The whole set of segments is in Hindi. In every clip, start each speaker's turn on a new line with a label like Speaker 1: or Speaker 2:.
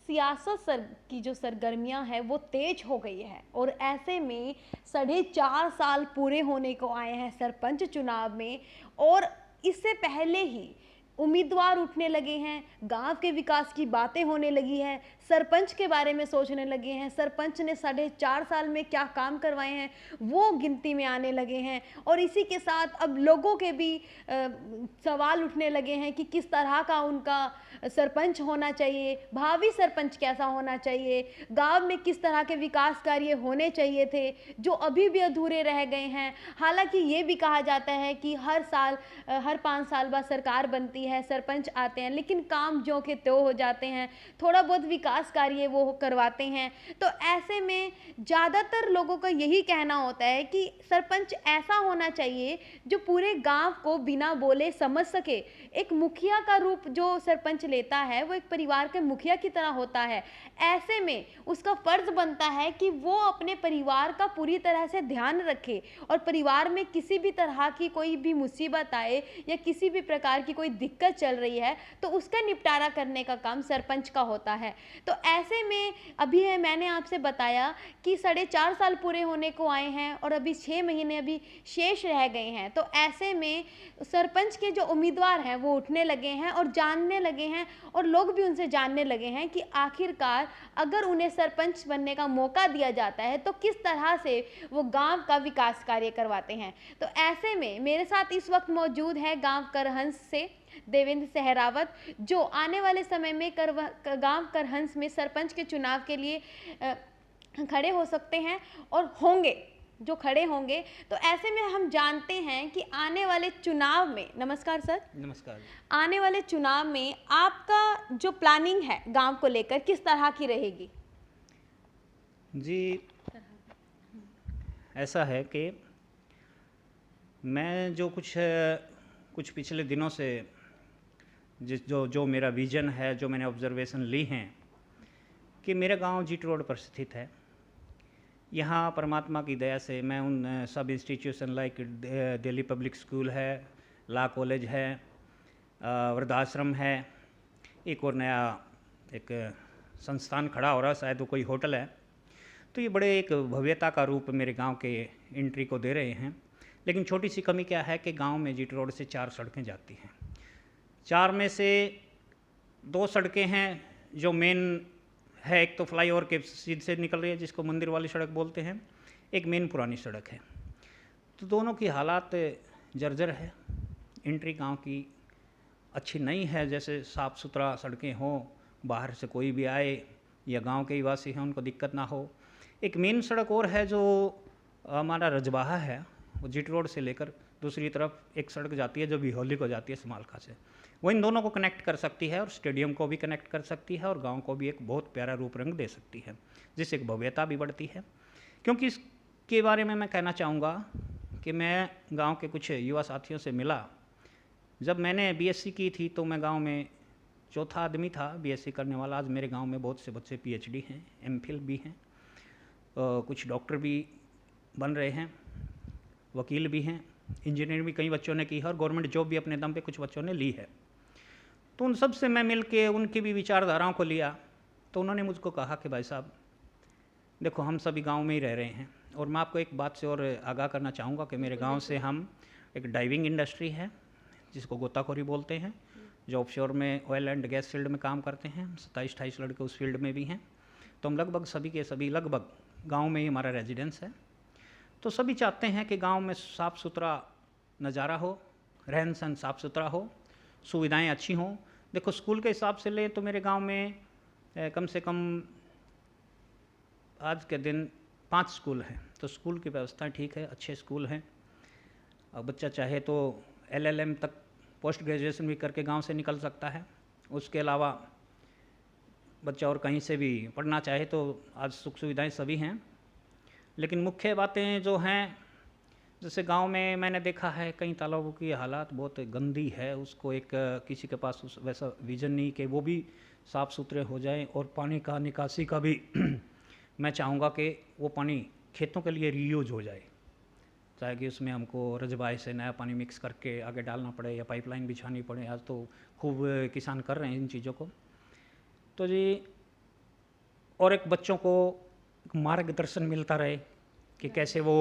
Speaker 1: सियासत की जो सरगर्मियां हैं वो तेज हो गई है, और ऐसे में 4.5 साल पूरे होने को आए हैं सरपंच चुनाव में, और इससे पहले ही उम्मीदवार उठने लगे हैं, गांव के विकास की बातें होने लगी है, सरपंच के बारे में सोचने लगे हैं, सरपंच ने 4.5 साल में क्या काम करवाए हैं वो गिनती में आने लगे हैं। और इसी के साथ अब लोगों के भी सवाल उठने लगे हैं कि किस तरह का उनका सरपंच होना चाहिए, भावी सरपंच कैसा होना चाहिए, गांव में किस तरह के विकास कार्य होने चाहिए थे जो अभी भी अधूरे रह गए हैं। हालांकि ये भी कहा जाता है कि हर 5 साल बाद सरकार बनती है, सरपंच आते हैं, लेकिन काम जो के त्यों हो जाते हैं, थोड़ा बहुत विकास कार्य वो करवाते हैं। तो ऐसे में ज़्यादातर लोगों का यही कहना होता है कि सरपंच ऐसा होना चाहिए जो पूरे गांव को बिना बोले समझ सके। एक मुखिया का रूप जो सरपंच लेता है वो एक परिवार के मुखिया की तरह होता है। ऐसे में उसका फर्ज बनता है कि वो अपने परिवार का पूरी तरह से ध्यान रखे, और परिवार में किसी भी तरह की कोई भी मुसीबत आए या किसी भी प्रकार की कोई दिक्कत चल रही है तो उसका निपटारा करने का काम सरपंच का होता है। तो ऐसे में अभी है, मैंने आपसे बताया कि 4.5 साल पूरे होने को आए हैं और अभी 6 महीने अभी शेष रह गए हैं। तो ऐसे में सरपंच के जो उम्मीदवार हैं वो उठने लगे हैं और जानने लगे हैं, और लोग भी उनसे जानने लगे हैं कि आखिरकार अगर उन्हें सरपंच बनने का मौका दिया जाता है तो किस तरह से वो गांव का विकास कार्य करवाते हैं। तो ऐसे में मेरे साथ इस वक्त मौजूद है गांव करहंस से देवेंद्र सहरावत, जो आने वाले समय में गांव करहंस में सरपंच के चुनाव के लिए खड़े हो सकते हैं और होंगे, जो खड़े होंगे। तो ऐसे में हम जानते हैं कि आने वाले चुनाव में, नमस्कार सर।
Speaker 2: नमस्कार।
Speaker 1: आने वाले चुनाव में आपका जो प्लानिंग है गांव को लेकर किस तरह की रहेगी?
Speaker 2: जी, ऐसा है कि मैं जो कुछ पिछले दिनों से जो मेरा विज़न है, जो मैंने ऑब्जर्वेशन ली हैं कि मेरा गांव जीट रोड पर स्थित है। यहाँ परमात्मा की दया से मैं उन सब institution like Delhi public school है, लॉ कॉलेज है, वृद्धाश्रम है, एक और नया एक संस्थान खड़ा हो रहा है, शायद वो कोई होटल है। तो ये बड़े एक भव्यता का रूप मेरे गांव के एंट्री को दे रहे हैं। लेकिन छोटी सी कमी क्या है कि गांव में जीट रोड से 4 सड़कें जाती हैं। 4 में से 2 सड़कें हैं जो मेन है, एक तो फ्लाईओवर के सीध से निकल रही है जिसको मंदिर वाली सड़क बोलते हैं, एक मेन पुरानी सड़क है। तो दोनों की हालात जर्जर है। एंट्री गांव की अच्छी नहीं है, जैसे साफ़ सुथरा सड़कें हों, बाहर से कोई भी आए या गांव के ही वासी हैं उनको दिक्कत ना हो। एक मेन सड़क और है जो हमारा रजबाहा है, वो जीट रोड से लेकर दूसरी तरफ एक सड़क जाती है जो बिहोली को जाती है समालखा से, वो इन दोनों को कनेक्ट कर सकती है और स्टेडियम को भी कनेक्ट कर सकती है और गांव को भी एक बहुत प्यारा रूप रंग दे सकती है, जिससे एक भव्यता भी बढ़ती है। क्योंकि इसके बारे में मैं कहना चाहूँगा कि मैं गांव के कुछ युवा साथियों से मिला। जब मैंने बीएससी की थी तो मैं गांव में चौथा आदमी था बीएससी करने वाला। आज मेरे गांव में बहुत से बच्चे पीएचडी हैं, एमफिल भी हैं, कुछ डॉक्टर भी बन रहे हैं, वकील भी हैं, इंजीनियरिंग भी कई बच्चों ने की है और गवर्नमेंट जॉब भी अपने दम पे कुछ बच्चों ने ली है। तो उन सब से मैं मिल के उनकी भी विचारधाराओं को लिया। तो उन्होंने मुझको कहा कि भाई साहब देखो, हम सभी गांव में ही रह रहे हैं, और मैं आपको एक बात से और आगाह करना चाहूँगा कि मेरे गांव से हम एक डाइविंग इंडस्ट्री है जिसको गोताखोरी बोलते हैं, जो ऑफशोर में ऑयल एंड गैस फील्ड में काम करते हैं। 27-28 लड़के उस फील्ड में भी हैं। तो हम लगभग सभी के सभी लगभग गांव में ही हमारा रेजिडेंस है। तो सभी चाहते हैं कि गांव में साफ़ सुथरा नज़ारा हो, रहन सहन साफ़ सुथरा हो, सुविधाएं अच्छी हों। देखो, स्कूल के हिसाब से लें तो मेरे गांव में कम से कम आज के दिन 5 स्कूल हैं। तो स्कूल की व्यवस्था ठीक है, अच्छे स्कूल हैं। अब बच्चा चाहे तो LLM तक पोस्ट ग्रेजुएशन भी करके गांव से निकल सकता है। उसके अलावा बच्चा और कहीं से भी पढ़ना चाहे तो आज सुख सुविधाएं सभी हैं। लेकिन मुख्य बातें जो हैं, जैसे गांव में मैंने देखा है कई तालाबों की हालात बहुत गंदी है, उसको एक किसी के पास उस वैसा विज़न नहीं कि वो भी साफ़ सुथरे हो जाएं। और पानी का निकासी का भी मैं चाहूँगा कि वो पानी खेतों के लिए रीयूज हो जाए, चाहे कि उसमें हमको रजबाई से नया पानी मिक्स करके आगे डालना पड़े या पाइपलाइन बिछानी पड़े। आज तो खूब किसान कर रहे हैं इन चीज़ों को। तो जी और एक बच्चों को मार्गदर्शन मिलता रहे कि कैसे वो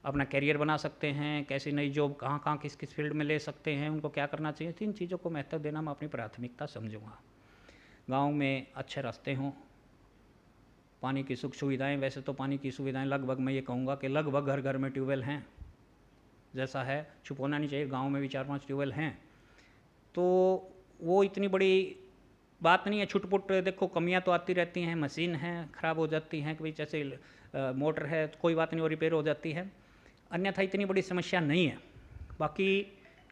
Speaker 2: अपना करियर बना सकते हैं, कैसे नई जॉब कहाँ कहाँ किस किस फील्ड में ले सकते हैं, उनको क्या करना चाहिए। तो इन चीज़ों को महत्व देना मैं अपनी प्राथमिकता समझूंगा। गांव में अच्छे रास्ते हों, पानी की सुख सुविधाएं, वैसे तो पानी की सुविधाएं लगभग मैं ये कहूँगा कि लगभग घर घर में ट्यूबवेल हैं, जैसा है छुपाना नहीं चाहिए, गांव में भी 4-5 ट्यूबवेल हैं, तो वो इतनी बड़ी बात नहीं है। छुटपुट देखो कमियां तो आती रहती हैं, मशीन है ख़राब हो जाती हैं, कभी जैसे मोटर है तो कोई बात नहीं, वो रिपेयर हो जाती है, अन्यथा इतनी बड़ी समस्या नहीं है। बाकी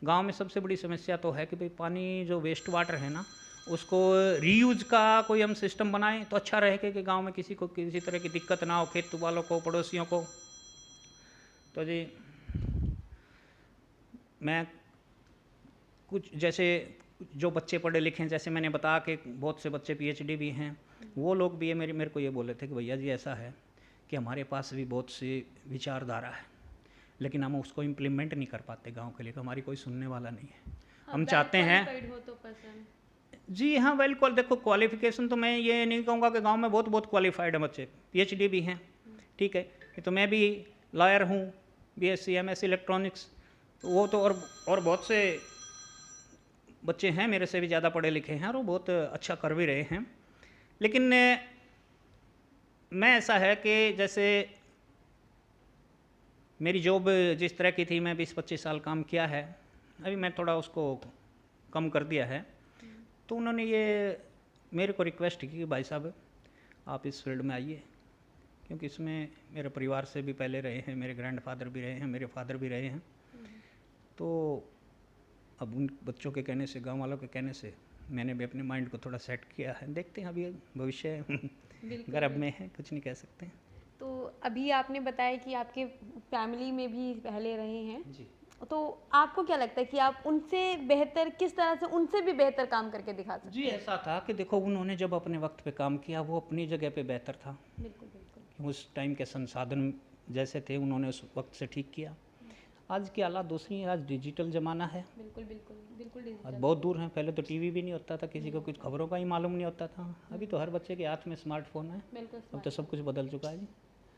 Speaker 2: गांव में सबसे बड़ी समस्या तो है कि भाई पानी जो वेस्ट वाटर है ना, उसको रीयूज का कोई हम सिस्टम बनाएं तो अच्छा रहेगा कि गांव में किसी को किसी तरह की दिक्कत ना हो, खेत वालों को, पड़ोसियों को। तो जी मैं कुछ जैसे जो बच्चे पढ़े लिखे हैं, जैसे मैंने बताया कि बहुत से बच्चे पीएचडी भी हैं, वो लोग भी ये मेरे को ये बोले थे कि भैया जी ऐसा है कि हमारे पास भी बहुत सी विचारधारा है, लेकिन हम उसको इम्प्लीमेंट नहीं कर पाते गांव के लिए, तो हमारी कोई सुनने वाला नहीं है। हम चाहते हैं
Speaker 1: तो पसंद।
Speaker 2: जी हाँ, वेल देखो क्वालिफिकेशन तो मैं ये नहीं कहूँगा कि गांव में बहुत बहुत क्वालिफाइड है बच्चे, पीएचडी भी हैं, ठीक है, तो मैं भी लॉयर हूँ, बीएससी एमएससी इलेक्ट्रॉनिक्स, वो तो और बहुत से बच्चे हैं मेरे से भी ज़्यादा पढ़े लिखे हैं और वो बहुत अच्छा कर भी रहे हैं। लेकिन मैं ऐसा है कि जैसे मेरी जॉब जिस तरह की थी, मैं 20-25 साल काम किया है, अभी मैं थोड़ा उसको कम कर दिया है, तो उन्होंने ये मेरे को रिक्वेस्ट की कि भाई साहब आप इस फील्ड में आइए, क्योंकि इसमें मेरे परिवार से भी पहले रहे हैं, मेरे ग्रैंडफादर भी रहे हैं, मेरे फादर भी रहे हैं, तो अब उन बच्चों के कहने से, गांव वालों के कहने से मैंने भी अपने माइंड को थोड़ा सेट किया है। देखते हैं अभी भविष्य गर्भ में है, कुछ नहीं कह सकते।
Speaker 1: तो अभी आपने बताया कि आपके फैमिली में भी पहले रहे हैं
Speaker 2: जी,
Speaker 1: तो आपको क्या लगता है कि आप उनसे बेहतर किस तरह से उनसे भी बेहतर काम करके दिखा सकते
Speaker 2: जी
Speaker 1: हैं?
Speaker 2: ऐसा था कि देखो उन्होंने जब अपने वक्त पे काम किया वो अपनी जगह पे बेहतर था,
Speaker 1: बिल्कुल बिल्कुल।
Speaker 2: उस टाइम के संसाधन जैसे थे उन्होंने उस वक्त से ठीक किया। आज की हालात दूसरी है, आज डिजिटल ज़माना है,
Speaker 1: बिल्कुल बिल्कुल बिल्कुल
Speaker 2: आज
Speaker 1: डिजिटल।
Speaker 2: बहुत दूर हैं। पहले तो टीवी भी नहीं होता था, किसी को कुछ खबरों का ही मालूम नहीं होता था, अभी तो हर बच्चे के हाथ में स्मार्टफोन है,
Speaker 1: बिल्कुल
Speaker 2: अब तो सब कुछ बदल चुका है जी।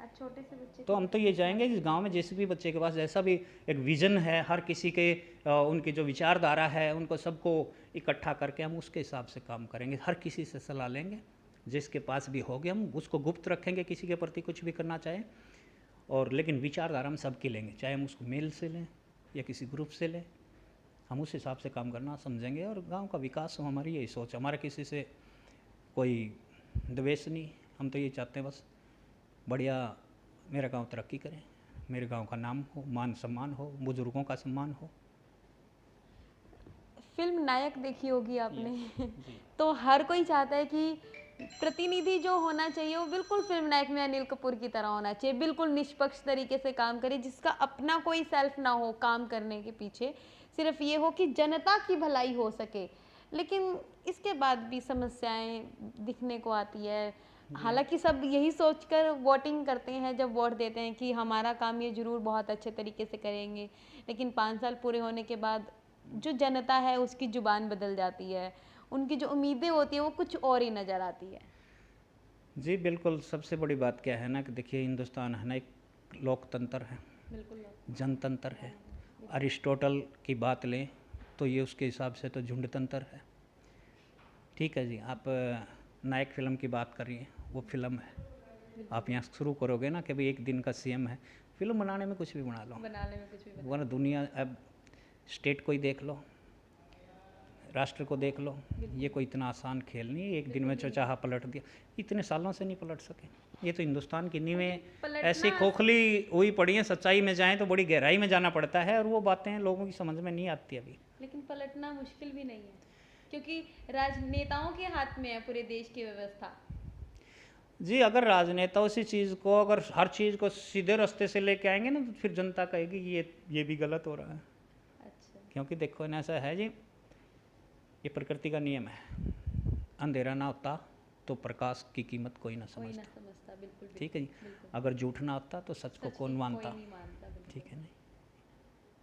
Speaker 1: आज छोटे से बच्चे
Speaker 2: तो हम तो ये चाहेंगे जिस गांव में जिस भी बच्चे के पास जैसा भी एक विज़न है, हर किसी के उनकी जो विचारधारा है उनको सबको इकट्ठा करके हम उसके हिसाब से काम करेंगे, हर किसी से सलाह लेंगे, जिसके पास भी होगी हम उसको गुप्त रखेंगे, किसी के प्रति कुछ भी करना चाहे, और लेकिन विचारधारा हम सबकी लेंगे, चाहे हम उसको मेल से लें या किसी ग्रुप से लें, हम उस हिसाब से काम करना समझेंगे और गांव का विकास हो, हमारी यही सोच। हमारा किसी से कोई द्वेष नहीं, हम तो ये चाहते हैं बस बढ़िया मेरा गांव तरक्की करे, मेरे गांव का नाम हो, मान सम्मान हो, बुजुर्गों का सम्मान हो।
Speaker 1: फिल्म नायक देखी होगी आपने
Speaker 2: जी।
Speaker 1: तो हर कोई चाहता है कि प्रतिनिधि जो होना चाहिए वो बिल्कुल फिल्म नायक में अनिल कपूर की तरह होना चाहिए, बिल्कुल निष्पक्ष तरीके से काम करे, जिसका अपना कोई सेल्फ ना हो काम करने के पीछे, सिर्फ ये हो कि जनता की भलाई हो सके। लेकिन इसके बाद भी समस्याएं दिखने को आती है, हालांकि सब यही सोचकर वोटिंग करते हैं, जब वोट देते हैं कि हमारा काम ये जरूर बहुत अच्छे तरीके से करेंगे, लेकिन 5 साल पूरे होने के बाद जो जनता है उसकी जुबान बदल जाती है, उनकी जो उम्मीदें होती हैं वो कुछ और ही नज़र आती है।
Speaker 2: जी बिल्कुल, सबसे बड़ी बात क्या है ना कि देखिए हिंदुस्तान है ना एक लोकतंत्र है,
Speaker 1: बिल्कुल
Speaker 2: जनतंत्र है। अरिस्टोटल की बात लें तो ये उसके हिसाब से तो झुंडतंत्र है, ठीक है जी। आप नायक फिल्म की बात करिए, वो फिल्म है, आप यहाँ शुरू करोगे ना कि भाई एक दिन का सीएम है, फिल्म बनाने में कुछ भी बना लो,
Speaker 1: बनाने में कुछ भी
Speaker 2: वरना दुनिया अब स्टेट को ही देख लो, राष्ट्र को देख लो, ये कोई इतना आसान खेल नहीं है, एक दिन में चाहा पलट दिया, इतने सालों से नहीं पलट सके। ये तो हिंदुस्तान की नींवें ऐसी खोखली हुई पड़ी हैं, सच्चाई में जाएं तो बड़ी गहराई में जाना पड़ता है और वो बातें लोगों की समझ में नहीं आती अभी।
Speaker 1: लेकिन पलटना मुश्किल भी नहीं है, क्योंकि राजनेताओं के हाथ में है पूरे देश की व्यवस्था।
Speaker 2: जी अगर राजनेता उसी चीज़ को, अगर हर चीज़ को सीधे रास्ते से लेके आएंगे ना तो फिर जनता कहेगी कि ये भी गलत हो रहा है।
Speaker 1: अच्छा।
Speaker 2: क्योंकि देखो ना ऐसा है जी, ये प्रकृति का नियम है, अंधेरा ना होता तो प्रकाश की कीमत कोई ना समझता,
Speaker 1: बिल्कुल
Speaker 2: ठीक है जी।
Speaker 1: बिल्कुल।
Speaker 2: अगर झूठ ना होता तो सच को कौन मानता,
Speaker 1: नहीं मानता, बिल्कुल।
Speaker 2: ठीक है नहीं।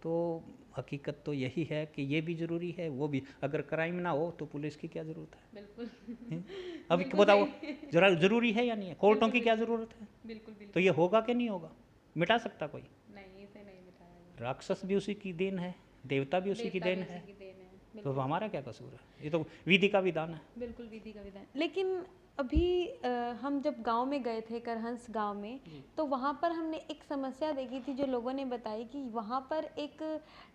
Speaker 2: तो हकीकत तो यही है कि ये भी ज़रूरी है, वो भी। अगर क्राइम ना हो तो पुलिस की क्या ज़रूरत है?
Speaker 1: बिल्कुल।
Speaker 2: हैं? अभी
Speaker 1: बिल्कुल
Speaker 2: बताओ,
Speaker 1: सही।
Speaker 2: जरा ज़रूरी है या नहीं है? कोर्टों की
Speaker 1: बिल्कुल,
Speaker 2: क्या ज़रूरत है?
Speaker 1: बिल्कुल,
Speaker 2: तो
Speaker 1: बिल्कुल।
Speaker 2: ये होगा कि नहीं होगा? मिटा सकता कोई?
Speaker 1: नहीं, इसे नहीं मिटाया जा
Speaker 2: राक्षस भी उसी की देन है, देवता भी उसी की
Speaker 1: देवता भी
Speaker 2: देन
Speaker 1: उसी
Speaker 2: है,
Speaker 1: की देन है।
Speaker 2: तो
Speaker 1: बिल्कुल,
Speaker 2: हमारा क्या कसूर है? ये तो विधि का विधान है।
Speaker 1: बिल्कुल विधि का विधान। लेकिन अभी हम जब गाँव में गए थे, करहंस गाँव में, तो वहाँ पर हमने एक समस्या देखी थी, जो लोगों ने बताई कि वहाँ पर एक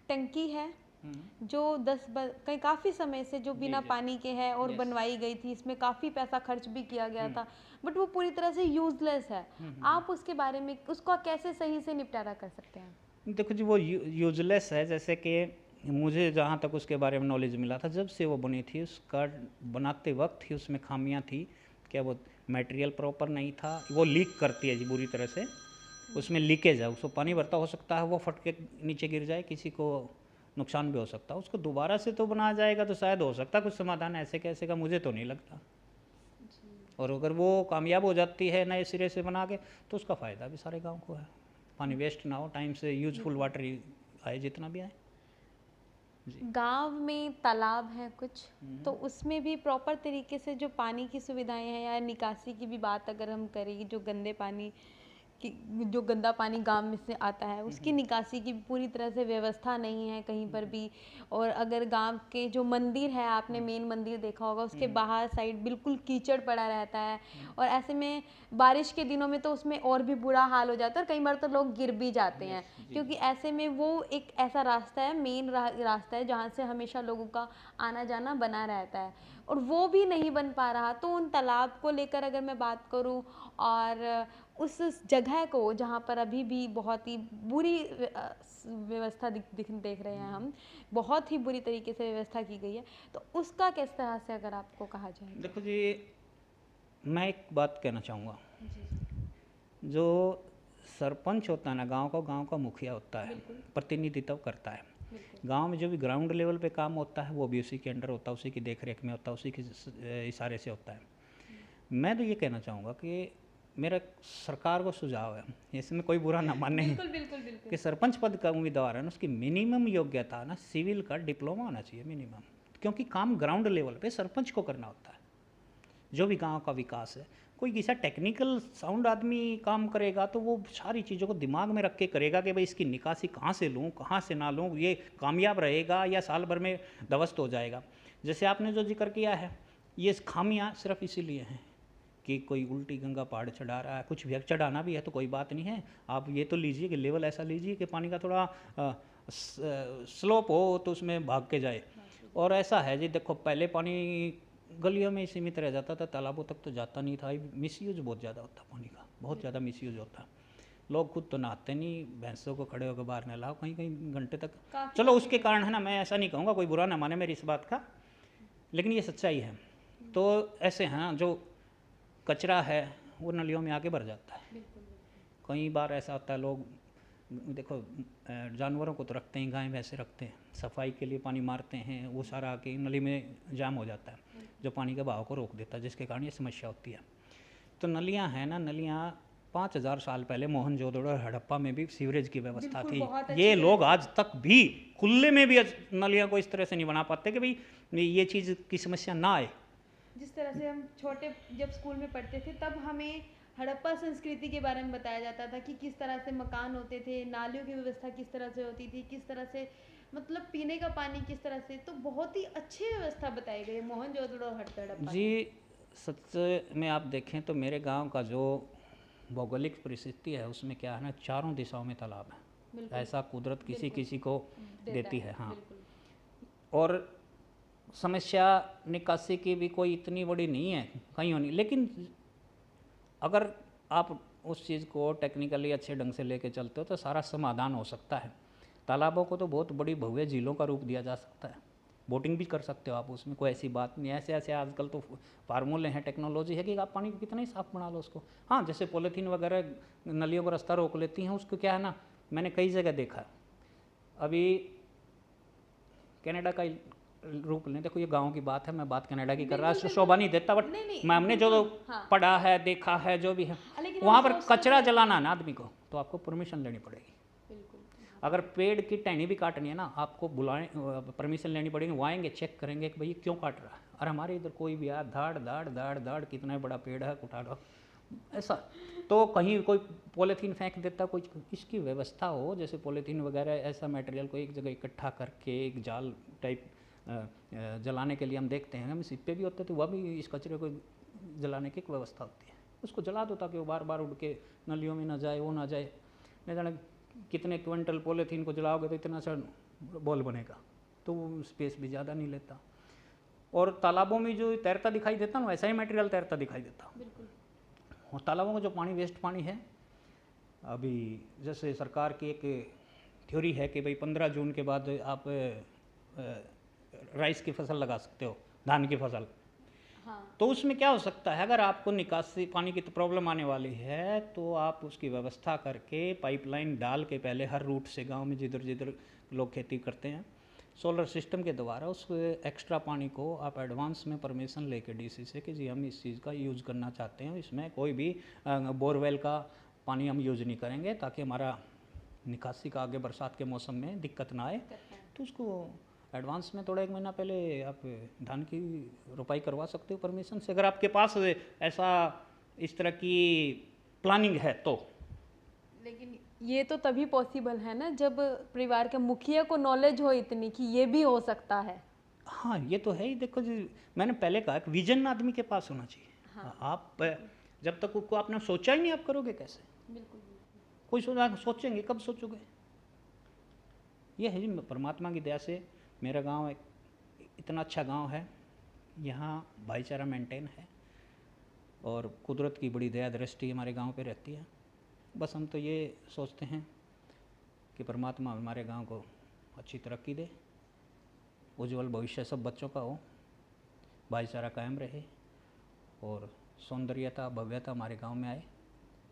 Speaker 1: टंकी है, जो 10 कई काफ़ी समय से जो
Speaker 2: जी,
Speaker 1: बिना
Speaker 2: जी।
Speaker 1: पानी के है और
Speaker 2: यस।
Speaker 1: बनवाई गई थी, इसमें काफ़ी पैसा खर्च भी किया गया
Speaker 2: हुँ।
Speaker 1: था, बट वो पूरी तरह से यूज़लेस है। आप उसके बारे में उसका कैसे सही से निपटारा कर सकते हैं?
Speaker 2: देखो जी, वो यूजलेस है। जैसे कि मुझे जहाँ तक उसके बारे में नॉलेज मिला था, जब से वो बनी थी, उसका बनाते वक्त ही उसमें खामियां थी। क्या वो मटेरियल प्रॉपर नहीं था, वो लीक करती है जी बुरी तरह से, उसमें लीकेज है, उसको पानी भरता हो सकता है, वो फट के नीचे गिर जाए, किसी को नुकसान भी हो सकता है। उसको दोबारा से तो बनाया जाएगा तो शायद हो सकता है कुछ समाधान, ऐसे कैसे का मुझे तो नहीं लगता। और अगर वो कामयाब हो जाती है नए सिरे से बना के, तो उसका फ़ायदा भी सारे गांव को है। पानी वेस्ट ना हो, टाइम से यूजफुल वाटर आए जितना भी आए।
Speaker 1: गांव में तालाब है कुछ, तो उसमें भी प्रॉपर तरीके से जो पानी की सुविधाएं हैं, या निकासी की भी बात अगर हम करें, जो गंदे पानी की, जो गंदा पानी गांव में से आता है, उसकी निकासी की भी पूरी तरह से व्यवस्था नहीं है कहीं पर भी। और अगर गांव के जो मंदिर है, आपने मेन मंदिर देखा होगा, उसके बाहर साइड बिल्कुल कीचड़ पड़ा रहता है, और ऐसे में बारिश के दिनों में तो उसमें और भी बुरा हाल हो जाता है, और कई बार तो लोग गिर भी जाते हैं, क्योंकि ऐसे में वो एक ऐसा रास्ता है, मेन रास्ता है, जहाँ से हमेशा लोगों का आना जाना बना रहता है, और वो भी नहीं बन पा रहा। तो उन तालाब को लेकर अगर मैं बात करूं, और उस जगह को जहाँ पर अभी भी बहुत ही बुरी व्यवस्था देख रहे हैं हम, बहुत ही बुरी तरीके से व्यवस्था की गई है, तो उसका किस तरह से अगर आपको कहा जाए?
Speaker 2: देखो जी, मैं एक बात कहना चाहूँगा।
Speaker 1: जी।
Speaker 2: जो सरपंच होता है ना गांव का मुखिया होता है, प्रतिनिधित्व करता है। गांव में जो भी ग्राउंड लेवल पे काम होता है, वो भी उसी के अंडर होता है, उसी की देखरेख में होता है, उसी के इशारे से होता है। मैं तो ये कहना चाहूँगा कि मेरा सरकार को सुझाव है, इसमें कोई बुरा ना माने,
Speaker 1: बिल्कुल, बिल्कुल, बिल्कुल।
Speaker 2: कि सरपंच पद का उम्मीदवार है ना, उसकी मिनिमम योग्यता ना सिविल का डिप्लोमा होना चाहिए मिनिमम, क्योंकि काम ग्राउंड लेवल पे सरपंच को करना होता है। जो भी गांव का विकास है, कोई ऐसा टेक्निकल साउंड आदमी काम करेगा तो वो सारी चीज़ों को दिमाग में रख के करेगा कि भाई इसकी निकासी कहाँ से लूँ, कहाँ से ना लूँ, ये कामयाब रहेगा या साल भर में ध्वस्त हो जाएगा। जैसे आपने जो जिक्र किया है, ये खामियाँ सिर्फ इसीलिए हैं कि कोई उल्टी गंगा पहाड़ चढ़ा रहा है, कुछ भी चढ़ाना भी है तो कोई बात नहीं है, आप ये तो लीजिए कि लेवल ऐसा लीजिए कि पानी का थोड़ा स्लोप हो तो उसमें भाग के जाए। और ऐसा है जी, देखो पहले पानी गलियों में सीमित रह जाता था, तालाबों तक तो जाता नहीं था। मिसयूज बहुत ज़्यादा होता पानी का, बहुत ज़्यादा मिसयूज होता। लोग खुद तो नहाते नहीं, भैंसों को खड़े होकर बाहर नहलाओ कहीं कहीं घंटे तक। चलो उसके कारण है ना, मैं ऐसा नहीं कहूँगा, कोई बुरा ना माने मेरी इस बात का, लेकिन ये सच्चाई है। तो ऐसे हैं ना, जो कचरा है वो नलियों में आके भर जाता है। कई बार ऐसा होता है, लोग देखो जानवरों को तो रखते हैं, गाय भैंसे रखते हैं, सफाई के लिए पानी मारते हैं, वो सारा आके नली में जाम हो जाता है, जो पानी के बहाव को रोक देता है, जिसके कारण ये समस्या होती है। तो नलियाँ हैं ना, नलियाँ 5000 साल पहले मोहनजोदड़ो और हड़प्पा में भी सीवरेज की व्यवस्था थी। ये लोग आज तक भी खुले में भी नलियाँ को इस तरह से नहीं बना पाते कि भाई ये चीज़ की समस्या ना आए।
Speaker 1: जिस तरह से हम छोटे जब स्कूल में पढ़ते थे, तब हमें हड़प्पा संस्कृति के बारे में बताया जाता था कि किस तरह से मकान होते थे, नालियों की व्यवस्था किस तरह से होती थी, किस तरह से मतलब पीने का पानी किस तरह से, तो बहुत ही अच्छी व्यवस्था बताई गई मोहनजोदड़ो और हड़प्पा
Speaker 2: जी। सच में आप देखें तो मेरे गांव का जो भौगोलिक परिस्थिति है, उसमें क्या है ना, चारों दिशाओं में तालाब है। ऐसा कुदरत किसी किसी को देती है। हाँ, और समस्या निकासी की भी कोई इतनी बड़ी नहीं है कहीं होनी, लेकिन अगर आप उस चीज़ को टेक्निकली अच्छे ढंग से लेके चलते हो तो सारा समाधान हो सकता है। तालाबों को तो बहुत बड़ी भव्य झीलों का रूप दिया जा सकता है, बोटिंग भी कर सकते हो आप उसमें, कोई ऐसी बात नहीं। ऐसे ऐसे आजकल तो फार्मूले हैं, टेक्नोलॉजी है कि आप पानी को कितना ही साफ बना लो उसको। हाँ, जैसे पॉलीथीन वगैरह नलियों का रास्ता रोक लेती हैं, उसको क्या है ना, मैंने कई जगह देखा है। अभी कनाडा का रूप लें, देखो ये गाँव की बात है, मैं बात कनाडा की कर रहा है, शोभा नहीं देता, बट मैं हमने जो पढ़ा है, देखा है, जो भी है, वहाँ पर कचरा जलाना है ना आदमी को, तो आपको परमिशन लेनी पड़ेगी। अगर पेड़ की टहनी भी काटनी है ना, आपको बुलाएं, परमिशन लेनी पड़ेगी, वो आएंगे चेक करेंगे कि भाई ये क्यों काट रहा है। और हमारे इधर कोई भी आया धाड़ धाड़ धाड़ धाड़, कितना बड़ा पेड़ है उठा लो ऐसा। तो कहीं कोई पॉलीथीन फेंक देता, कोई इसकी व्यवस्था हो, जैसे पॉलीथीन वगैरह ऐसा मटेरियल को एक जगह इकट्ठा करके एक जाल टाइप जलाने के लिए हम देखते हैं, हम सिप्पे भी होते थे, वह भी इस कचरे को जलाने की एक व्यवस्था होती है। उसको जला दो ताकि वो बार बार उड़ के नलियों में ना जाए, वो ना जाए। नहीं जाने कितने क्विंटल पॉलीथीन को जलाओगे तो इतना सा बॉल बनेगा, तो वो स्पेस भी ज़्यादा नहीं लेता। और तालाबों में जो तैरता दिखाई देता ना, वैसा ही मटेरियल तैरता दिखाई देता।
Speaker 1: बिल्कुल।
Speaker 2: और तालाबों में जो पानी वेस्ट पानी है, अभी जैसे सरकार की एक थ्योरी है कि भाई 15 जून के बाद आप राइस की फसल लगा सकते हो, धान की फसल।
Speaker 1: हाँ।
Speaker 2: तो उसमें क्या हो सकता है, अगर आपको निकासी पानी की तो प्रॉब्लम आने वाली है, तो आप उसकी व्यवस्था करके पाइपलाइन डाल के पहले हर रूट से गांव में जिधर जिधर लोग खेती करते हैं, सोलर सिस्टम के द्वारा उस एक्स्ट्रा पानी को आप एडवांस में परमिशन लेके डीसी से कि जी हम इस चीज़ का यूज़ करना चाहते हैं, इसमें कोई भी बोरवेल का पानी हम यूज़ नहीं करेंगे, ताकि हमारा निकासी का आगे बरसात के मौसम में दिक्कत ना आए। तो उसको एडवांस में थोड़ा 1 महीना पहले आप धान की रोपाई करवा सकते हो परमिशन से, अगर आपके पास ऐसा इस तरह की प्लानिंग है तो।
Speaker 1: लेकिन ये तो तभी पॉसिबल है ना जब परिवार के मुखिया को नॉलेज हो इतनी कि ये भी हो सकता है।
Speaker 2: हाँ, ये तो है ही। देखो जी, मैंने पहले कहा कि विजन आदमी के पास होना चाहिए।
Speaker 1: हाँ।
Speaker 2: आप जब तक उसको आपने सोचा ही नहीं, आप करोगे कैसे?
Speaker 1: बिल्कुल।
Speaker 2: कोई सोचेंगे कब सोचोगे? ये है जी, परमात्मा की दया से मेरा गांव एक इतना अच्छा गांव है, यहाँ भाईचारा मेंटेन है और कुदरत की बड़ी दया दृष्टि हमारे गांव पे रहती है। बस हम तो ये सोचते हैं कि परमात्मा हमारे गांव को अच्छी तरक्की दे, उज्जवल भविष्य सब बच्चों का हो, भाईचारा कायम रहे और सौंदर्यता भव्यता हमारे गांव में आए।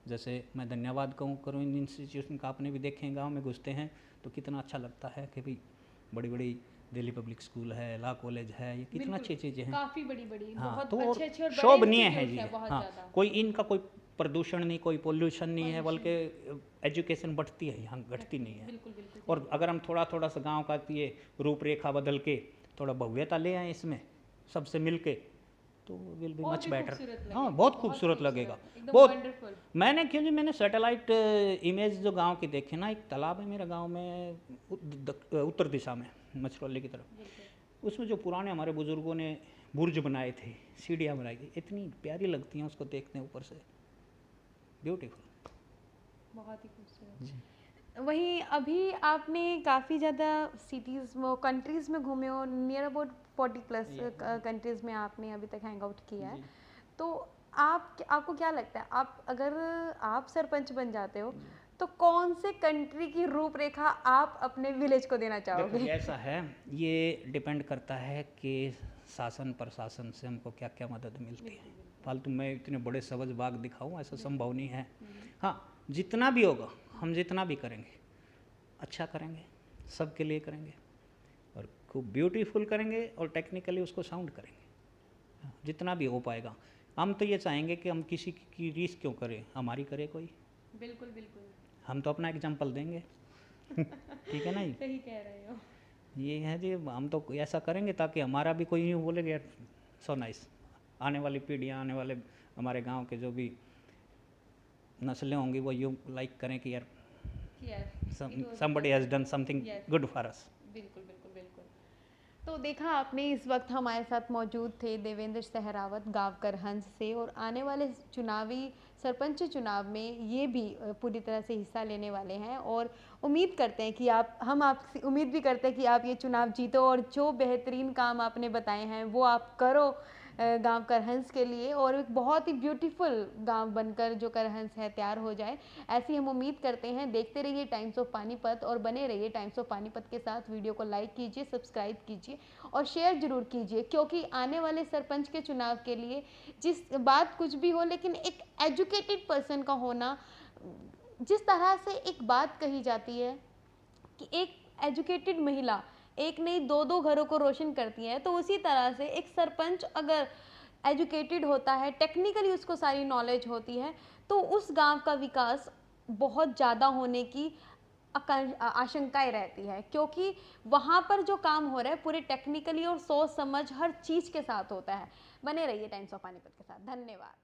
Speaker 2: जैसे मैं धन्यवाद करूँ इन इंस्टीट्यूशन का, आपने भी देखे हैं, गांव में घुसते हैं तो कितना अच्छा लगता है कि भाई बड़ी बड़ी दिल्ली पब्लिक स्कूल है, लॉ कॉलेज है, ये कितना अच्छी चीज़ें हैं,
Speaker 1: काफी बड़ी
Speaker 2: हाँ,
Speaker 1: बहुत
Speaker 2: तो
Speaker 1: अच्छे अच्छे और बड़े
Speaker 2: शोभनीय है जी।
Speaker 1: इंस्टीट्यूट है, बहुत
Speaker 2: हाँ,
Speaker 1: ज़्यादा।
Speaker 2: कोई इनका कोई प्रदूषण नहीं, कोई पोल्यूशन नहीं है, बल्कि एजुकेशन बढ़ती है, यहाँ घटती नहीं है।
Speaker 1: बिल्कुल बिल्कुल।
Speaker 2: और अगर हम थोड़ा थोड़ा सा गांव का ये रूपरेखा बदल के थोड़ा भव्यता ले आए इसमें सबसे मिल के, तो विल बी मच बेटर। हाँ, बहुत खूबसूरत लगेगा, बहुत। मैंने सैटेलाइट इमेज जो गांव की देखे ना, एक तालाब है मेरे गांव में उत्तर दिशा में मछरौली की तरफ, उसमें जो पुराने हमारे बुजुर्गों ने बुर्ज बनाए थे, सीढ़ियाँ बनाई थी, इतनी प्यारी लगती हैं उसको देखते हैं ऊपर से, ब्यूटीफुल,
Speaker 1: बहुत ही खूबसूरत। वहीं अभी आपने काफ़ी ज़्यादा सिटीज़ में, कंट्रीज़ में घूमे हो, नियर अबाउट 40+ कंट्रीज़ में आपने अभी तक हैंग आउट किया है। तो आपको क्या लगता है, अगर आप सरपंच बन जाते हो तो कौन से कंट्री की रूपरेखा आप अपने विलेज को देना चाहोगे?
Speaker 2: देखो ऐसा है, ये डिपेंड करता है कि शासन प्रशासन से हमको क्या क्या मदद मिलती है। फालतू मैं इतने बड़े सब्ज बाग दिखाऊं, ऐसा संभव नहीं है। हाँ, जितना भी होगा, हम जितना भी करेंगे अच्छा करेंगे, सबके लिए करेंगे और खूब ब्यूटीफुल करेंगे और टेक्निकली उसको साउंड करेंगे, जितना भी हो पाएगा। हम तो ये चाहेंगे कि हम किसी की रीस क्यों करें, हमारी करे कोई।
Speaker 1: बिल्कुल बिल्कुल,
Speaker 2: हम तो अपना एग्जाम्पल देंगे। ठीक है ना जी?
Speaker 1: सही कह रहे हो।
Speaker 2: ये है जी, हम तो ऐसा करेंगे ताकि हमारा भी कोई यूँ बोलेगा यार सो नाइस, आने वाली पीढ़ियाँ, आने वाले हमारे गांव के जो भी नस्लें होंगी वो यूँ लाइक करें कि यार somebody has done something good for us।
Speaker 1: बिल्कुल बिल्कुल बिल्कुल। तो देखा आपने, इस वक्त हमारे साथ मौजूद थे देवेंद्र सहरावत गाँव करहंस से, और आने वाले सरपंच चुनाव में ये भी पूरी तरह से हिस्सा लेने वाले हैं, और उम्मीद करते हैं कि हम आपसे उम्मीद भी करते हैं कि आप ये चुनाव जीतो और जो बेहतरीन काम आपने बताए हैं वो आप करो गांव करहंस के लिए, और एक बहुत ही ब्यूटीफुल गांव बनकर जो करहंस है तैयार हो जाए, ऐसी हम उम्मीद करते हैं। देखते रहिए टाइम्स ऑफ पानीपत और बने रहिए टाइम्स ऑफ पानीपत के साथ। वीडियो को लाइक कीजिए, सब्सक्राइब कीजिए और शेयर जरूर कीजिए, क्योंकि आने वाले सरपंच के चुनाव के लिए जिस बात कुछ भी हो, लेकिन एक एजुकेटेड पर्सन का होना, जिस तरह से एक बात कही जाती है कि एक एजुकेटेड महिला एक नहीं दो घरों को रोशन करती है, तो उसी तरह से एक सरपंच अगर एजुकेटेड होता है, टेक्निकली उसको सारी नॉलेज होती है, तो उस गांव का विकास बहुत ज़्यादा होने की आशंकाएं रहती है, क्योंकि वहाँ पर जो काम हो रहा है पूरे टेक्निकली और सोच समझ हर चीज़ के साथ होता है। बने रहिए टाइम्स ऑफ पानीपत के साथ। धन्यवाद।